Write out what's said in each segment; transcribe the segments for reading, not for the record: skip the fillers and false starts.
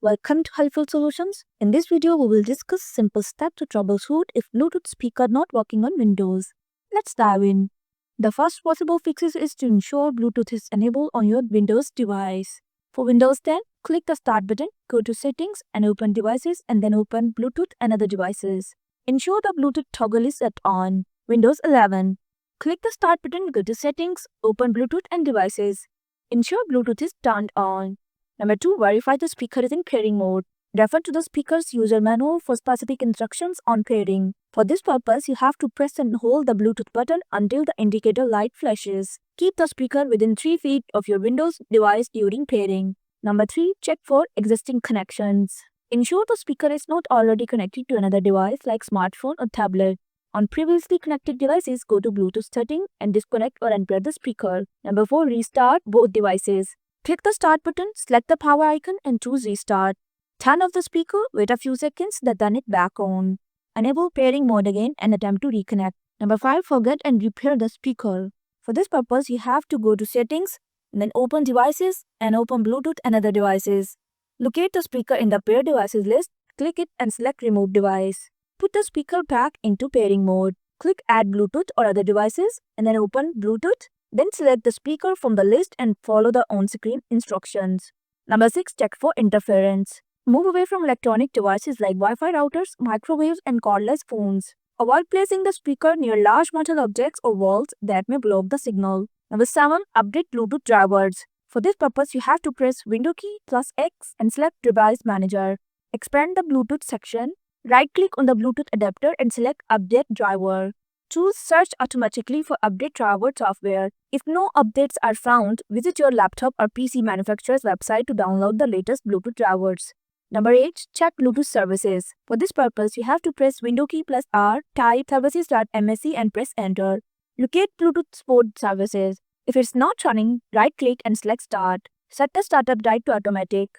Welcome to Helpful Solutions. In this video, we will discuss simple steps to troubleshoot if Bluetooth speaker not working on Windows. Let's dive in. The first possible fixes is to ensure Bluetooth is enabled on your Windows device. For Windows 10, click the Start button, go to Settings and open Devices and then open Bluetooth and other devices. Ensure the Bluetooth toggle is set on. Windows 11, click the Start button, go to Settings, open Bluetooth and Devices. Ensure Bluetooth is turned on. Number 2. Verify the speaker is in pairing mode. Refer to the speaker's user manual for specific instructions on pairing. For this purpose, you have to press and hold the Bluetooth button until the indicator light flashes. Keep the speaker within 3 feet of your Windows device during pairing. Number 3. Check for existing connections. Ensure the speaker is not already connected to another device like smartphone or tablet. On previously connected devices, go to Bluetooth setting and disconnect or unpair the speaker. Number 4. Restart both devices. Click the Start button, select the power icon and choose Restart. Turn off the speaker, wait a few seconds, then turn it back on. Enable pairing mode again and attempt to reconnect. Number 5. Forget and repair the speaker. For this purpose, you have to go to Settings, and then open Devices and open Bluetooth and other devices. Locate the speaker in the Pair Devices list, click it and select Remove Device. Put the speaker back into pairing mode. Click Add Bluetooth or other devices and then open Bluetooth. Then select the speaker from the list and follow the on-screen instructions. Number 6. Check for interference. Move away from electronic devices like Wi-Fi routers, microwaves, and cordless phones. Avoid placing the speaker near large metal objects or walls that may block the signal. Number 7. Update Bluetooth drivers. For this purpose, you have to press Window key plus X and select Device Manager. Expand the Bluetooth section. Right-click on the Bluetooth adapter and select Update Driver. Choose Search automatically for update driver software. If no updates are found, visit your laptop or PC manufacturer's website to download the latest Bluetooth drivers. Number 8. Check Bluetooth services. For this purpose, you have to press Window key plus R, type services.msc and press Enter. Locate Bluetooth support services. If it's not running, right-click and select Start. Set the startup right to automatic.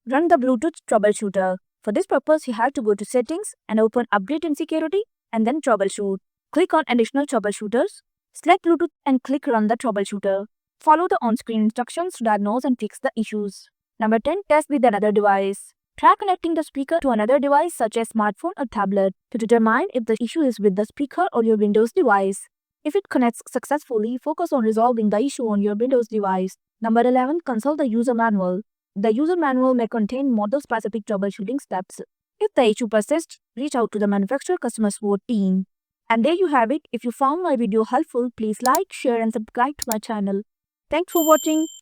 Run the Bluetooth troubleshooter. For this purpose, you have to go to Settings and open Update and Security and then Troubleshoot. Click on Additional Troubleshooters. Select Bluetooth and click Run the Troubleshooter. Follow the on-screen instructions to diagnose and fix the issues. Number 10. Test with another device. Try connecting the speaker to another device such as smartphone or tablet to determine if the issue is with the speaker or your Windows device. If it connects successfully, focus on resolving the issue on your Windows device. Number 11. Consult the user manual. The user manual may contain model-specific troubleshooting steps. If the issue persists, reach out to the manufacturer customer support team. And there you have it. If you found my video helpful, please like, share and subscribe to my channel. Thanks for watching.